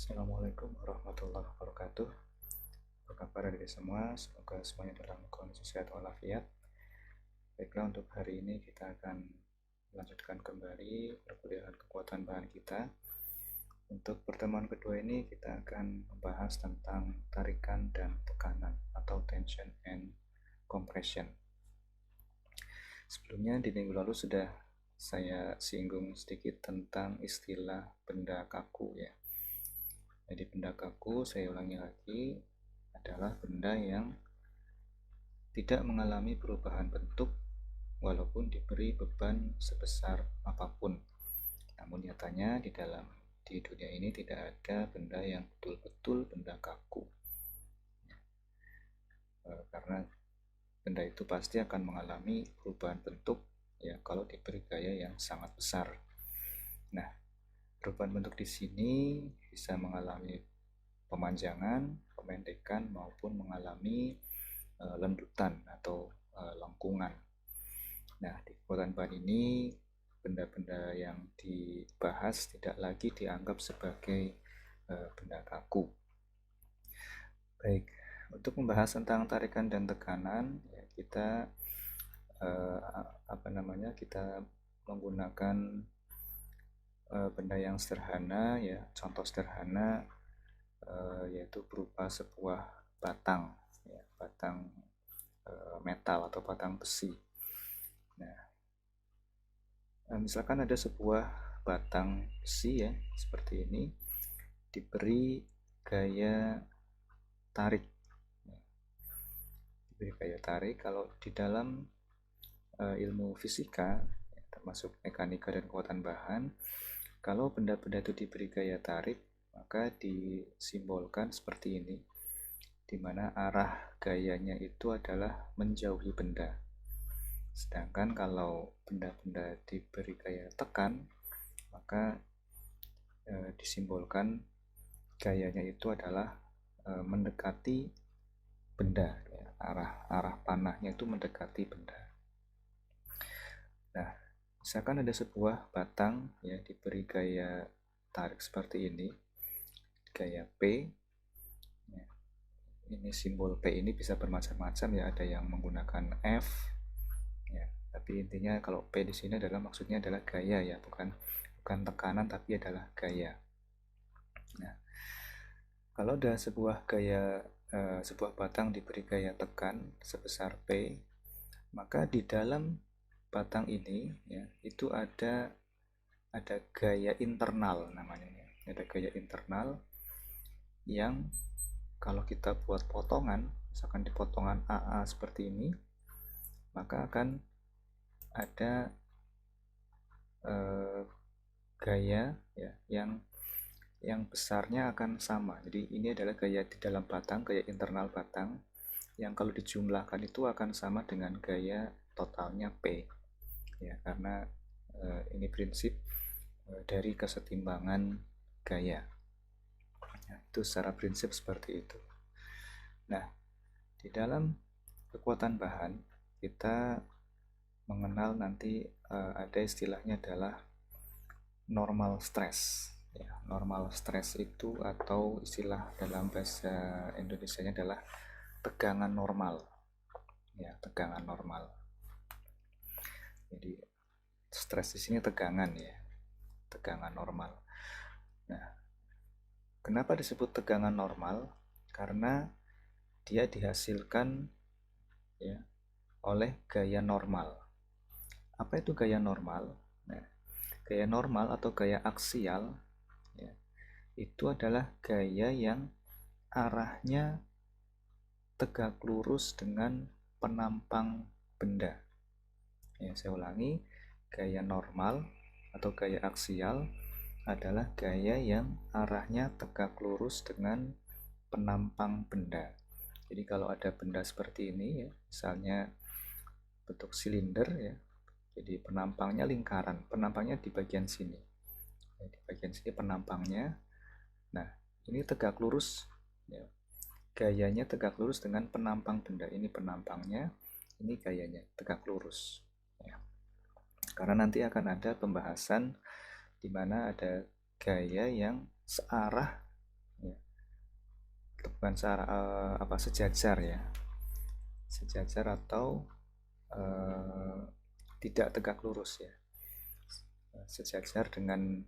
Assalamualaikum warahmatullahi wabarakatuh. Apa kabar adik semua? Semoga semuanya dalam kondisi sehat walafiat. Baiklah, untuk hari ini kita akan melanjutkan kembali perkuliahan kekuatan bahan kita. Untuk pertemuan kedua ini kita akan membahas tentang tarikan dan tekanan atau tension and compression. Sebelumnya di minggu lalu sudah saya singgung sedikit tentang istilah benda kaku ya. Jadi benda kaku, saya ulangi lagi, adalah benda yang tidak mengalami perubahan bentuk walaupun diberi beban sebesar apapun. Namun nyatanya di dunia ini tidak ada benda yang betul-betul benda kaku. Karena benda itu pasti akan mengalami perubahan bentuk ya kalau diberi gaya yang sangat besar. Nah, perubahan bentuk di sini bisa mengalami pemanjangan, pemendekan maupun mengalami lendutan atau lengkungan. Nah, di kekuatan bahan ini benda-benda yang dibahas tidak lagi dianggap sebagai benda kaku. Baik, untuk membahas tentang tarikan dan tekanan, ya kita kita menggunakan benda yang sederhana ya, contoh sederhana yaitu berupa sebuah batang ya, batang metal atau batang besi. Nah, misalkan ada sebuah batang besi ya seperti ini, diberi gaya tarik. Diberi gaya tarik, kalau di dalam ilmu fisika termasuk mekanika dan kekuatan bahan, kalau benda-benda itu diberi gaya tarik, maka disimbolkan seperti ini, di mana arah gayanya itu adalah menjauhi benda. Sedangkan kalau benda-benda diberi gaya tekan, maka disimbolkan gayanya itu adalah mendekati benda ya, arah panahnya itu mendekati benda. Nah, misalkan ada sebuah batang ya diberi gaya tarik seperti ini, gaya P ya. Ini simbol P ini bisa bermacam-macam ya, ada yang menggunakan F ya, tapi intinya kalau P di sini adalah maksudnya adalah gaya ya, bukan tekanan tapi adalah gaya. Nah, kalau ada sebuah batang diberi gaya tekan sebesar P, maka di dalam batang ini ya itu ada gaya internal namanya ya. Ada gaya internal yang kalau kita buat potongan, misalkan di potongan AA seperti ini, maka akan ada gaya ya yang besarnya akan sama. Jadi ini adalah gaya di dalam batang, gaya internal batang, yang kalau dijumlahkan itu akan sama dengan gaya totalnya P ya, karena ini prinsip dari kesetimbangan gaya ya, itu secara prinsip seperti itu. Nah, di dalam kekuatan bahan kita mengenal nanti ada istilahnya adalah normal stress ya. Normal stress itu atau istilah dalam bahasa Indonesianya adalah tegangan normal ya, tegangan normal. Jadi stres di sini tegangan ya, tegangan normal. Nah, kenapa disebut tegangan normal? Karena dia dihasilkan ya oleh gaya normal. Apa itu gaya normal? Nah, gaya normal atau gaya aksial ya, itu adalah gaya yang arahnya tegak lurus dengan penampang benda. Ya, saya ulangi, gaya normal atau gaya aksial adalah gaya yang arahnya tegak lurus dengan penampang benda. Jadi kalau ada benda seperti ini ya, misalnya bentuk silinder ya, jadi penampangnya lingkaran, penampangnya di bagian sini ya, di bagian sini penampangnya. Nah, ini tegak lurus ya, gayanya tegak lurus dengan penampang benda. Ini penampangnya, ini gayanya tegak lurus ya. Karena nanti akan ada pembahasan di mana ada gaya yang searah bukan sejajar ya, sejajar atau tidak tegak lurus ya. Sejajar dengan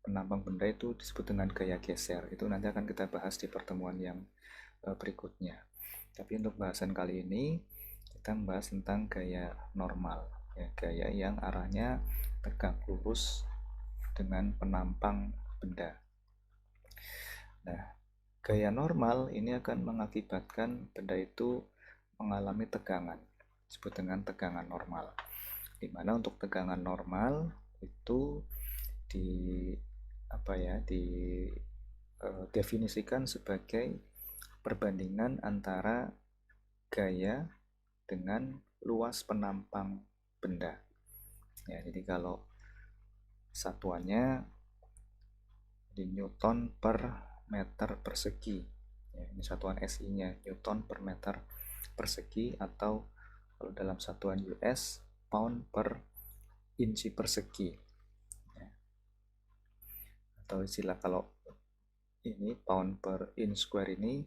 penambang benda itu disebut dengan gaya geser. Itu nanti akan kita bahas di pertemuan yang berikutnya. Tapi untuk bahasan kali ini kita membahas tentang gaya normal ya, gaya yang arahnya tegak lurus dengan penampang benda. Nah, gaya normal ini akan mengakibatkan benda itu mengalami tegangan, disebut dengan tegangan normal. Di mana untuk tegangan normal itu definisikan sebagai perbandingan antara gaya dengan luas penampang benda. Ya, jadi kalau satuannya di Newton per meter persegi, ya, ini satuan SI-nya Newton per meter persegi, atau kalau dalam satuan US pound per inci persegi, ya. Atau istilah kalau ini pound per inch square ini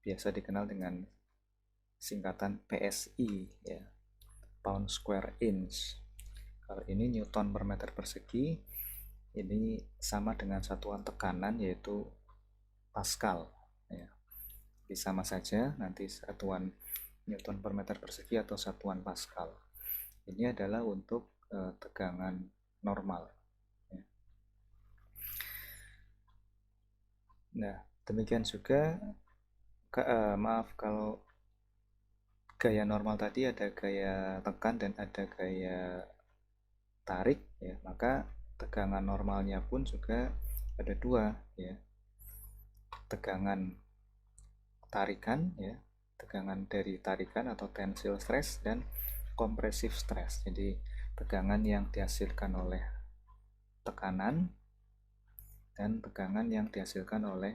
biasa dikenal dengan singkatan PSI ya, pound square inch. Kalau ini Newton per meter persegi, ini sama dengan satuan tekanan yaitu Pascal ya. Jadi sama saja nanti satuan Newton per meter persegi atau satuan Pascal. Ini adalah untuk tegangan normal ya. Nah, demikian juga maaf, kalau gaya normal tadi ada gaya tekan dan ada gaya tarik ya, maka tegangan normalnya pun juga ada dua ya, tegangan tarikan ya, tegangan dari tarikan atau tensile stress dan compressive stress. Jadi tegangan yang dihasilkan oleh tekanan dan tegangan yang dihasilkan oleh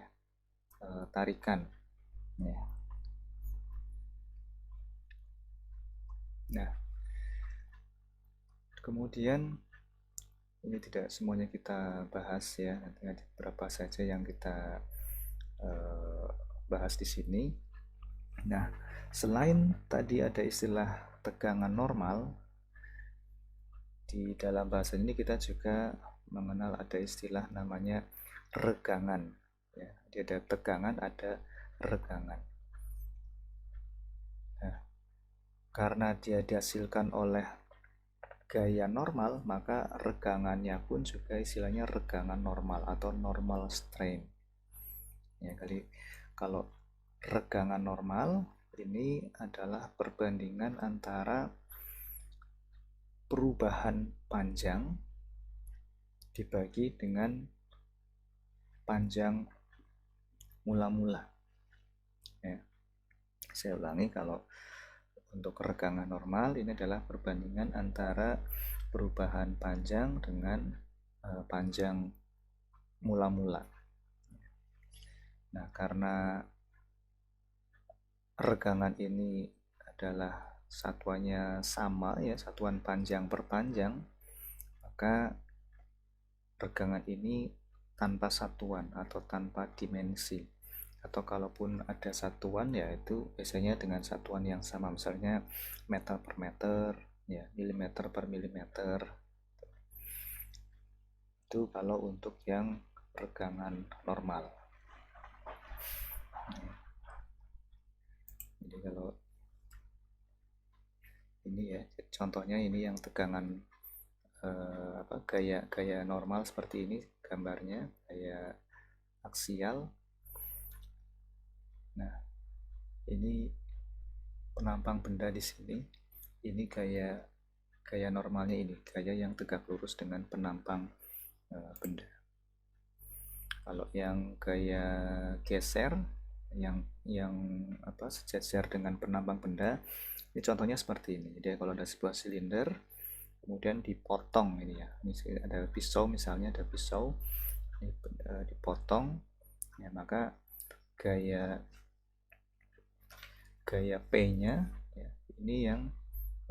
tarikan ya. Nah, kemudian ini tidak semuanya kita bahas ya, nanti ada beberapa saja yang kita bahas di sini. Nah, selain tadi ada istilah tegangan normal, di dalam bahasa ini kita juga mengenal ada istilah namanya regangan ya. Jadi ada tegangan, ada regangan. Nah, karena dia dihasilkan oleh gaya normal, maka regangannya pun juga istilahnya regangan normal atau normal strain ya. Kali kalau regangan normal ini adalah perbandingan antara perubahan panjang dibagi dengan panjang mula-mula ya. Saya ulangi, kalau untuk regangan normal ini adalah perbandingan antara perubahan panjang dengan panjang mula-mula. Nah, karena regangan ini adalah satuannya sama ya, satuan panjang per panjang, maka regangan ini tanpa satuan atau tanpa dimensi, atau kalaupun ada satuan ya itu biasanya dengan satuan yang sama, misalnya meter per meter ya, milimeter per milimeter. Itu kalau untuk yang regangan normal. Jadi kalau ini ya contohnya, ini yang tegangan gaya normal seperti ini gambarnya, gaya aksial. Nah, ini penampang benda di sini, ini gaya normalnya, ini gaya yang tegak lurus dengan penampang benda. Kalau yang gaya geser yang sejajar dengan penampang benda, ini contohnya seperti ini. Jadi kalau ada sebuah silinder kemudian dipotong ini ya, ini ada pisau, misalnya ada pisau ini dipotong ya, maka gaya P-nya ya, ini yang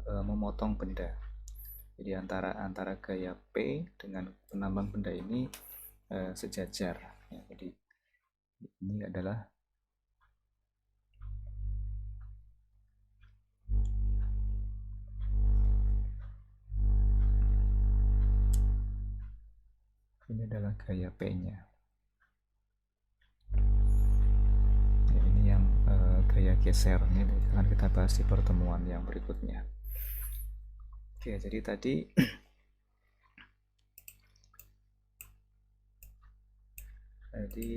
memotong benda. Jadi antara gaya P dengan penambang benda ini sejajar ya. Jadi Ini adalah gaya P-nya. Ya, ini yang gaya geser. Ini akan kita bahas di pertemuan yang berikutnya. Oke, jadi tadi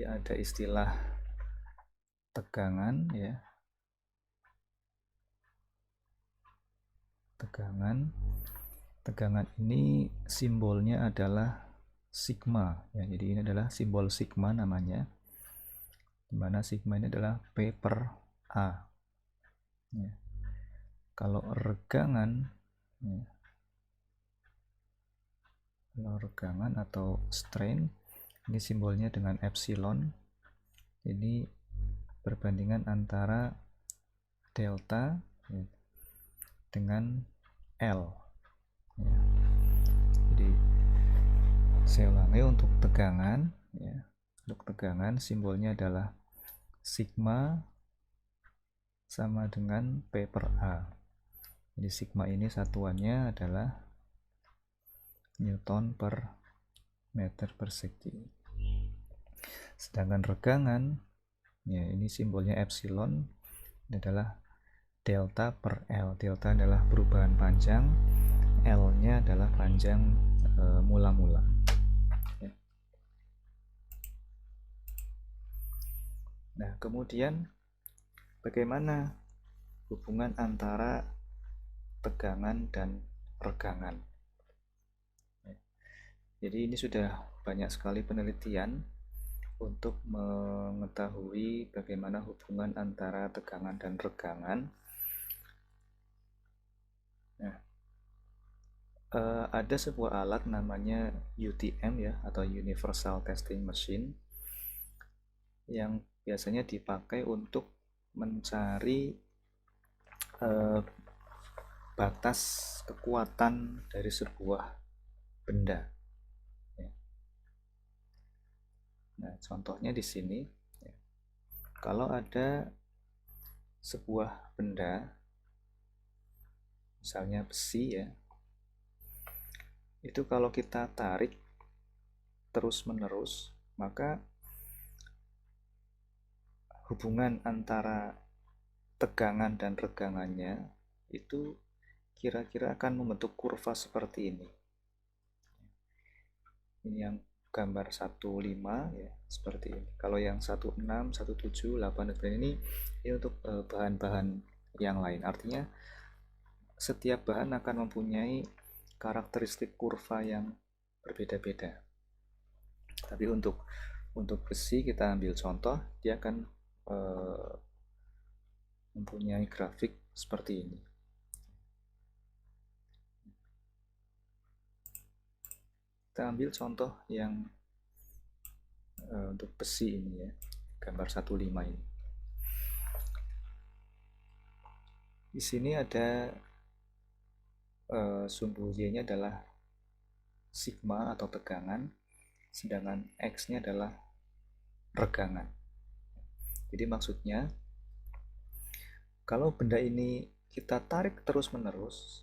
ada istilah tegangan ya. Tegangan ini simbolnya adalah sigma ya. Jadi ini adalah simbol sigma namanya. Dimana sigma ini adalah P per A ya. Kalau regangan ya, atau strain, ini simbolnya dengan epsilon. Ini perbandingan antara delta ya, dengan L ya. Jadi saya ulangi, untuk tegangan ya, simbolnya adalah sigma sama dengan P per A. Jadi sigma ini satuannya adalah Newton per meter persegi. Sedangkan regangan ya, ini simbolnya epsilon, ini adalah delta per L. Delta adalah perubahan panjang, L-nya adalah panjang mula-mula. Ya. Nah, kemudian bagaimana hubungan antara tegangan dan regangan? Ya. Jadi ini sudah banyak sekali penelitian untuk mengetahui bagaimana hubungan antara tegangan dan regangan. Nah, ada sebuah alat namanya UTM ya, atau Universal Testing Machine, yang biasanya dipakai untuk mencari batas kekuatan dari sebuah benda. Ya. Nah, contohnya di sini, ya. Kalau ada sebuah benda, misalnya besi ya, itu kalau kita tarik terus-menerus, maka hubungan antara tegangan dan regangannya itu kira-kira akan membentuk kurva seperti ini. Ini yang gambar 15 ya, seperti ini. Kalau yang 16, 17, 8 dan ini untuk bahan-bahan yang lain. Artinya setiap bahan akan mempunyai karakteristik kurva yang berbeda-beda. Tapi untuk besi kita ambil contoh, dia akan mempunyai grafik seperti ini. Kita ambil contoh yang untuk besi ini ya, gambar 15 ini. Di sini ada sumbu Y-nya adalah sigma atau tegangan, sedangkan X-nya adalah regangan. Jadi maksudnya, kalau benda ini kita tarik terus-menerus,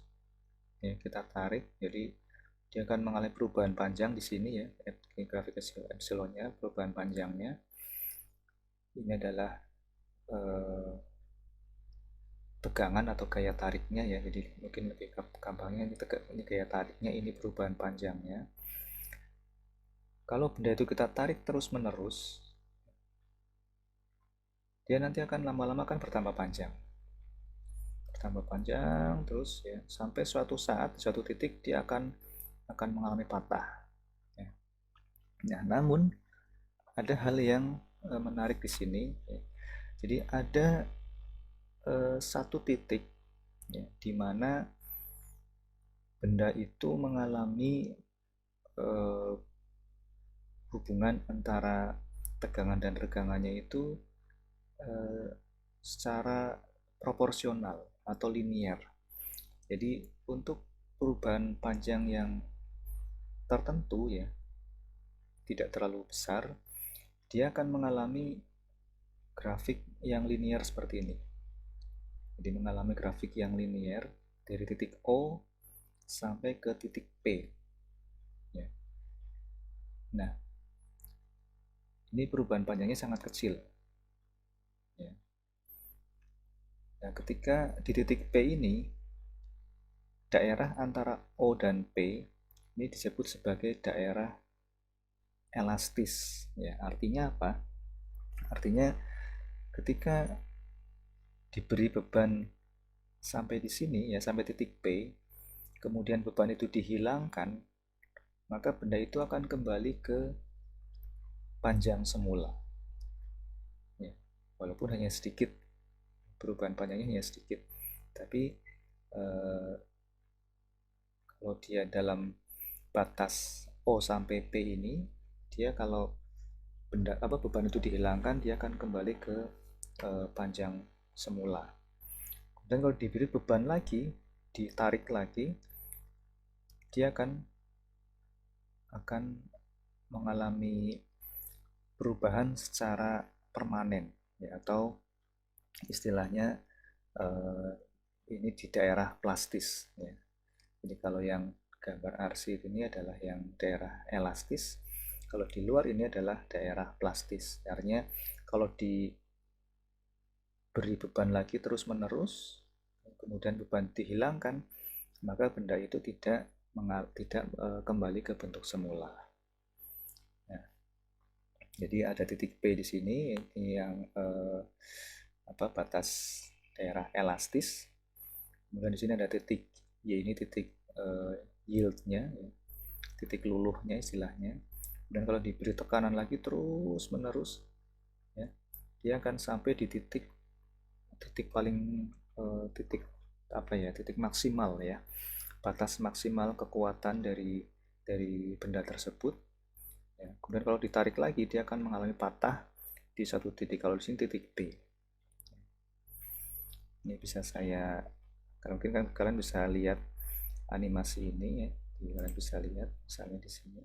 ya kita tarik, jadi dia akan mengalami perubahan panjang di sini ya, grafik epsilonnya, perubahan panjangnya. Ini adalah tegangan atau gaya tariknya ya, jadi mungkin lebih gampangnya ini gaya tariknya, ini perubahan panjangnya. Kalau benda itu kita tarik terus-menerus, dia nanti akan lama-lama akan bertambah panjang terus ya, sampai suatu saat, suatu titik dia akan mengalami patah ya. Nah, namun ada hal yang menarik di sini ya. Jadi ada satu titik ya, di mana benda itu mengalami hubungan antara tegangan dan regangannya itu secara proporsional atau linear. Jadi untuk perubahan panjang yang tertentu ya, tidak terlalu besar, dia akan mengalami grafik yang linear seperti ini. Jadi mengalami grafik yang linear dari titik O sampai ke titik P. Ya. Nah, ini perubahan panjangnya sangat kecil. Ya. Nah, ketika di titik P ini, daerah antara O dan P ini disebut sebagai daerah elastis. Ya, artinya apa? Artinya ketika diberi beban sampai di sini, ya sampai titik P, kemudian beban itu dihilangkan, maka benda itu akan kembali ke panjang semula. Ya, walaupun hanya sedikit, perubahan panjangnya hanya sedikit, tapi kalau dia dalam batas O sampai P ini, dia kalau beban itu dihilangkan, dia akan kembali ke panjang semula. Dan kalau diberi beban lagi, ditarik lagi, dia akan mengalami perubahan secara permanen, ya, atau istilahnya ini di daerah plastis. Ya. Jadi kalau yang gambar arsir ini adalah yang daerah elastis, kalau di luar ini adalah daerah plastis. Artinya kalau diberi beban lagi terus-menerus, kemudian beban dihilangkan, maka benda itu tidak kembali ke bentuk semula. Nah, jadi ada titik P di sini, ini yang batas daerah elastis. Kemudian di sini ada titik Y, ini titik yieldnya, ya, titik luluhnya istilahnya. Dan kalau diberi tekanan lagi terus menerus, ya, dia akan sampai di titik paling titik maksimal, ya, batas maksimal kekuatan dari benda tersebut. Ya. Kemudian kalau ditarik lagi, dia akan mengalami patah di satu titik. Kalau di sini titik B. Ini bisa saya, mungkin kan kalian bisa lihat animasi ini, ya. Jadi kalian bisa lihat misalnya di sini.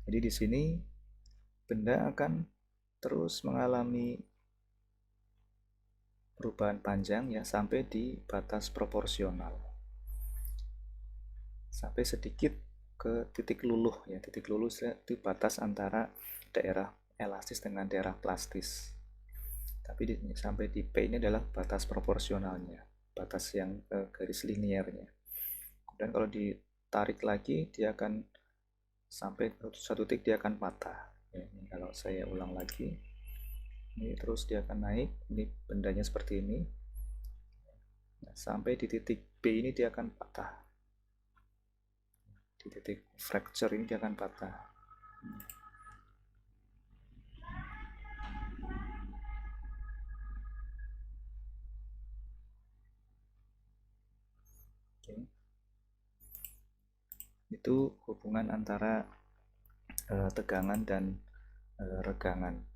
Jadi di sini benda akan terus mengalami perubahan panjang, ya, sampai di batas proporsional. Sampai sedikit ke titik luluh, ya. Titik luluh itu batas antara daerah elastis dengan daerah plastis. Tapi sampai di P ini adalah batas proporsionalnya, batas yang garis linearnya. Kemudian kalau ditarik lagi, dia akan sampai satu titik, dia akan patah. Ya, ini kalau saya ulang lagi, ini terus dia akan naik, ini bendanya seperti ini. Nah, sampai di titik B ini dia akan patah. Di titik fracture ini dia akan patah. Oke. Itu hubungan antara tegangan dan regangan.